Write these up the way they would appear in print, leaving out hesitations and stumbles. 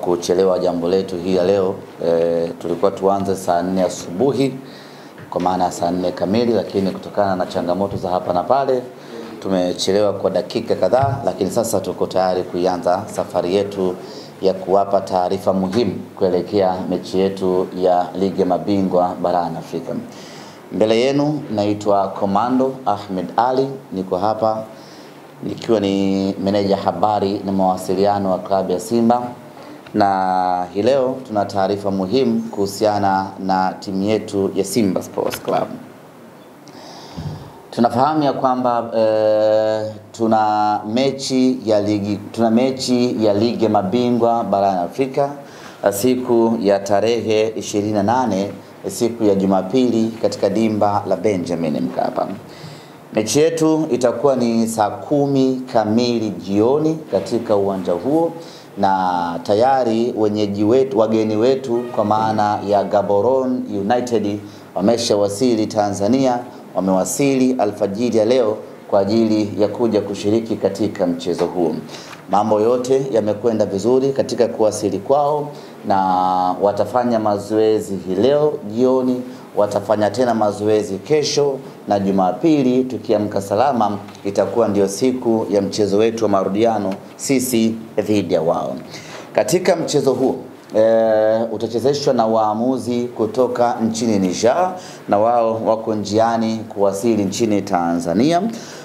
kuchelewa jambo letu hii ya leo. Tulikuwa tuanze saa 4 asubuhi kwa maana saa 4 kamili, lakini kutokana na changamoto za hapa na pale tumechelewa kwa dakika kadhaa, lakini sasa tuko tayari kuanza safari yetu ya kuwapa taarifa muhimu kuelekea mechi yetu ya Ligi ya Mabingwa barani Afrika. Mbele yenu naitwa Komando Ahmed Ali, niko hapa nikiwa ni meneja habari na mawasiliano wa klabu ya Simba, na hii leo tuna taarifa muhimu kuhusiana na timu yetu ya Simba Sports Club. Tunafahamu ya kwamba tuna mechi ya Ligi ya Mabingwa barani Afrika siku ya tarehe 28, siku ya Jumapili katika dimba la Benjamin Mkapa. Mechi yetu itakuwa ni saa 10 kamili jioni katika uwanja huo, na tayari wageni wetu kwa maana ya Gaborone United wameshawasili Tanzania. Wamewasili alfajiri ya leo kwa ajili ya kuja kushiriki katika mchezo huu. Mambo yote yamekwenda vizuri katika kuwasili kwao, na watafanya mazoezi hii leo jioni, watafanya tena mazoezi kesho, na Jumapili tukiamka salama itakuwa ndio siku ya mchezo wetu wa marudiano sisi dhidi ya wao. Katika mchezo huu utachezeshwa na waamuzi kutoka nchini Niger, na wao wako njiani kuwasili nchini Tanzania.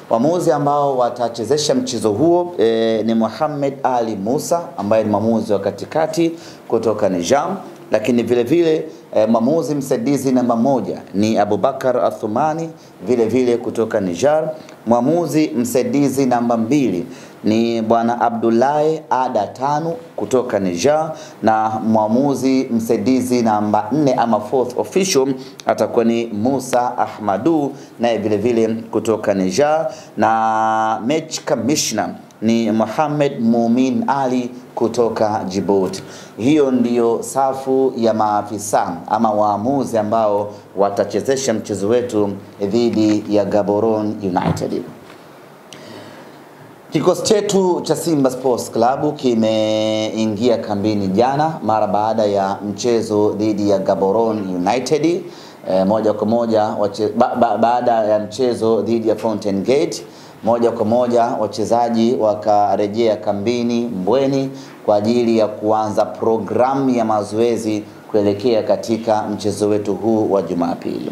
Waamuzi ambao watachezesha mchezo huo ni Mohamed Ali Musa ambaye ni mwamuzi wa katikati kutoka Niger, lakini vile vile mwamuzi msaidizi namba 1 ni Abubakar Athumani vile vile kutoka Niger. Mwamuzi msaidizi namba 2 ni bwana Abdullahi Ada Tanu kutoka Niger, na mwamuzi msaidizi namba 4 ama 4th official atakuwa ni Musa Ahmadu naye vile vile kutoka Niger, na match commissioner ni Mohamed Mumin Ali kutoka Djibouti. Hiyo ndiyo safu ya maafisa ama waamuzi ambao watachezesha mchezo wetu dhidi ya Gaborone United. Kikosi chetu cha Simba Sports Club kimeingia kambini jana mara baada ya mchezo dhidi ya Gaborone United. Moja kwa moja baada ya mchezo dhidi ya Fountain Gate, moja kwa moja wachezaji wakarejea kambini Mbweni kwa ajili ya kuanza programu ya mazoezi kuelekea katika mchezo wetu huu wa Jumapili.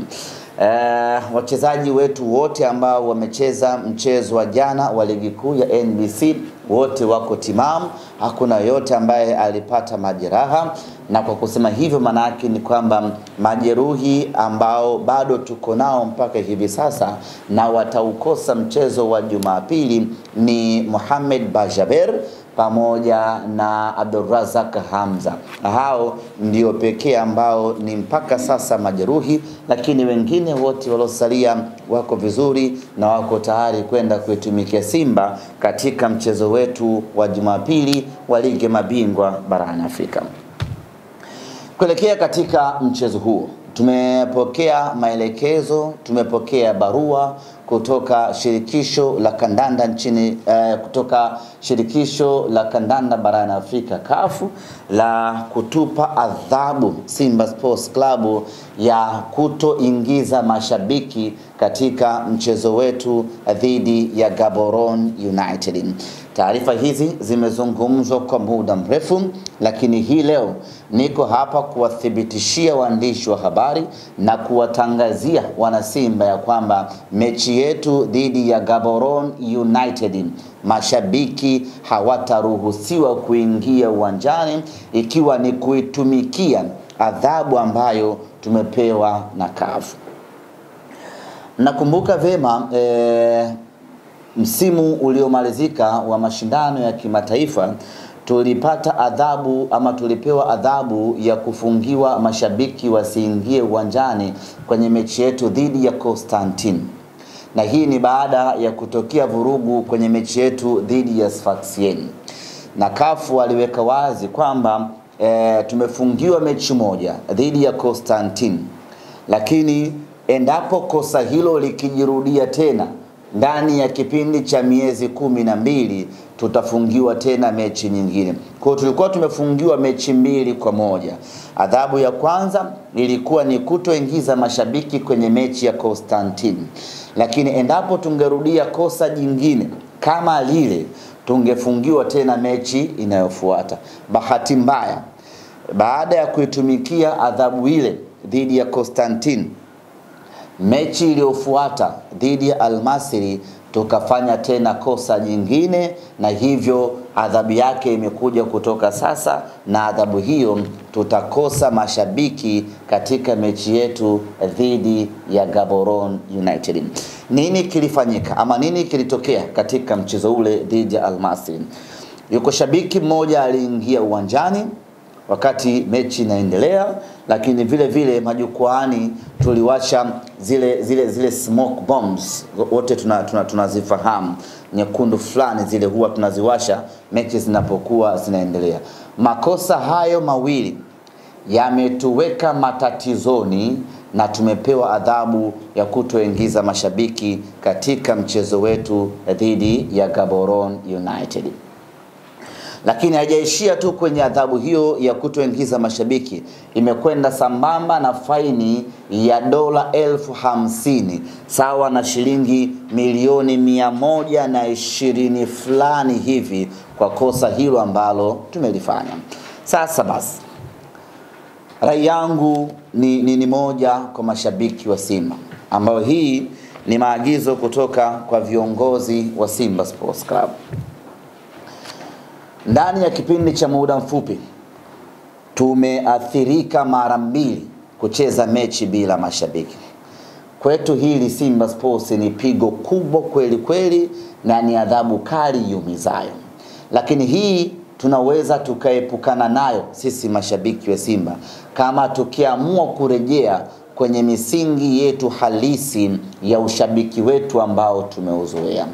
Wachezaji wetu wote ambao wamecheza mchezo wa jana wa ligi kuu ya NBC wote wako timamu, hakuna yote ambaye alipata majeraha. Na kwa kusema hivyo maana yake ni kwamba majeruhi ambao bado tuko nao mpaka hivi sasa na wataukosa mchezo wa Jumapili ni Mohamed Bajaber pamoja na Abdulrazak Hamza. Hao ndio pekee ambao ni mpaka sasa majeruhi, lakini wengine wote waliosalia wako vizuri na wako tayari kwenda kuitumikia Simba katika mchezo wetu wa Jumapili wa Ligi ya Mabingwa barani Afrika. Kuelekea katika mchezo huo tumepokea maelekezo, tumepokea barua kutoka shirikisho la kandanda nchini kutoka shirikisho la kandanda barani Afrika CAF la kutupa adhabu Simba Sports Club ya kutoingiza mashabiki katika mchezo wetu dhidi ya Gaborone United. Taarifa hizi zimezungumzwa kwa muda mrefu, lakini hii leo niko hapa kuwathibitishia waandishi wa habari na kuwatangazia wana Simba ya kwamba mechi yetu dhidi ya Gaborone United mashabiki hawataruhusiwa kuingia uwanjani, ikiwa ni kuitumikia adhabu ambayo tumepewa na CAF. Nakumbuka vema msimu uliomalizika wa mashindano ya kimataifa tulipata adhabu ama tulipewa adhabu ya kufungiwa mashabiki wasiingie uwanjani kwenye mechi yetu dhidi ya Constantine, na hii ni baada ya kutokea vurugu kwenye mechi yetu dhidi ya Sfaxien. Na CAF waliweka wazi kwamba tumefungiwa mechi moja dhidi ya Constantine, lakini endapo kosa hilo likijirudia tena ndani ya kipindi cha miezi 12 tutafungiwa tena mechi nyingine. Kwa hiyo tulikuwa tumefungiwa mechi 2-1. Adhabu ya kwanza ilikuwa ni kutoingiza mashabiki kwenye mechi ya Constantine. Lakini endapo tungerudia kosa jingine kama lile, tungefungiwa tena mechi inayofuata. Bahati mbaya, baada ya kuitumikia adhabu ile dhidi ya Constantine, mechi iliyofuata dhidi ya Al-Masry tukafanya tena kosa jingine, na hivyo adhabu yake imekuja kutoka sasa, na adhabu hiyo tutakosa mashabiki katika mechi yetu dhidi ya Gaborone United. Nini kilifanyika ama nini kilitokea katika mchezo ule dhidi ya Al-Masry? Yuko shabiki mmoja aliingia uwanjani wakati mechi inaendelea, lakini vile vile majukwaani tuliwasha zile smoke bombs, wote tunazifahamu, nyekundu fulani zile huwa tunaziwasha mechi zinapokuwa zinaendelea. Makosa hayo mawili yametuweka matatizoni na tumepewa adhabu ya kutoingiza mashabiki katika mchezo wetu dhidi ya Gaborone United. Lakini hajaishia tu kwenye adhabu hiyo ya kutoingiza mashabiki, imekwenda sambamba na faini ya $50,000 sawa na shilingi milioni 120 fulani hivi kwa kosa hilo ambalo tumelifanya. Sasa basi, rai yangu ni moja kwa mashabiki wa Simba, ambao hii ni maagizo kutoka kwa viongozi wa Simba Sports Club. Ndani ya kipindi cha muda mfupi tumeathirika mara 2 kucheza mechi bila mashabiki. Kwetu hili Simba Sports ni pigo kubwa kweli kweli, na ni adhabu kali yumizayo. Lakini hii tunaweza tukaepukana nayo sisi mashabiki wa Simba kama tukiamua kurejea kwenye misingi yetu halisi ya ushabiki wetu ambao tumeuzoea.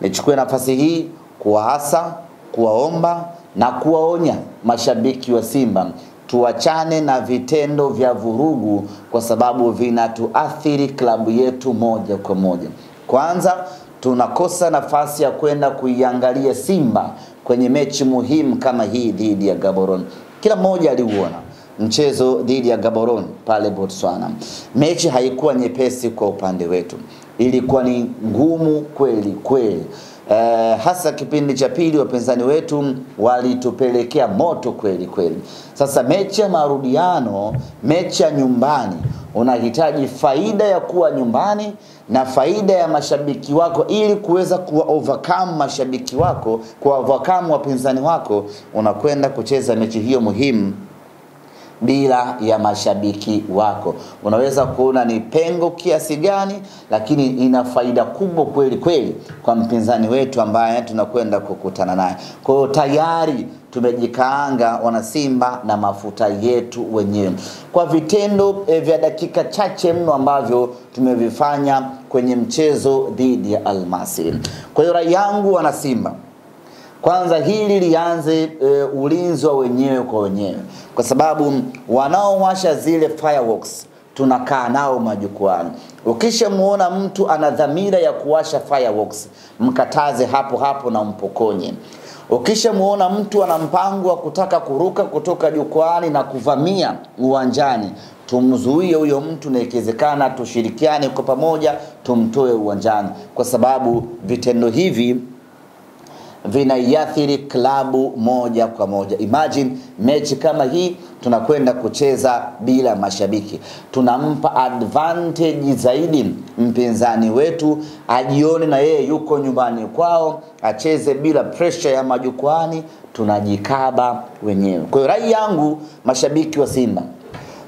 Nichukue nafasi hii kuwaasa, kuwaomba na kuwaonya mashabiki wa Simba tuachane na vitendo vya vurugu, kwa sababu vinatuathiri klabu yetu moja kwa moja. Kwanza, tunakosa nafasi ya kwenda kuiangalia Simba kwenye mechi muhimu kama hii dhidi ya Gaborone. Kila mmoja aliuona mchezo dhidi ya Gaborone pale Botswana. Mechi haikuwa nyepesi kwa upande wetu, ilikuwa ni ngumu kweli kweli. Hasa kipindi cha pili wapinzani wetu walitupelekea moto kweli kweli. Sasa mechi ya marudiano, mechi ya nyumbani, unahitaji faida ya kuwa nyumbani na faida ya mashabiki wako, ili kuweza kuwa overcome mashabiki wako, kuwa overcome wapinzani wako. Unakwenda kucheza mechi hiyo muhimu bila ya mashabiki wako. Unaweza kuona ni pengo kiasi gani, lakini ina faida kubwa kweli kweli kwa mpinzani wetu ambaye tunakwenda kukutana naye. Kwa hiyo tayari tumejikaanga wana Simba na mafuta yetu wenyewe kwa vitendo vya dakika chache mno ambavyo tumevifanya kwenye mchezo dhidi ya Al-Masry. Kwa hiyo rai yangu wana Simba, kwanza hili lianze ulinzi wa wenyewe kwa wenyewe, kwa sababu wanaowasha zile fireworks tunakaa nao majukwani. Ukishamuona mtu ana dhamira ya kuwasha fireworks, mkataze hapo hapo na mpokonye. Ukishamuona mtu ana mpango wa kutaka kuruka kutoka jukwani na kuvamia uwanjani, tumzuie huyo mtu, na ikiwezekana tushirikiane kwa pamoja tumtoe uwanjani, kwa sababu vitendo hivi vinaiathiri klabu moja kwa moja. Imagine mechi kama hii tunakwenda kucheza bila mashabiki, tunampa advantage zaidi mpinzani wetu, ajione na yeye yuko nyumbani kwao, acheze bila pressure ya majukwani, tunajikaba wenyewe. Kwa hiyo rai yangu mashabiki wa Simba,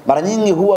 mara nyingi huwa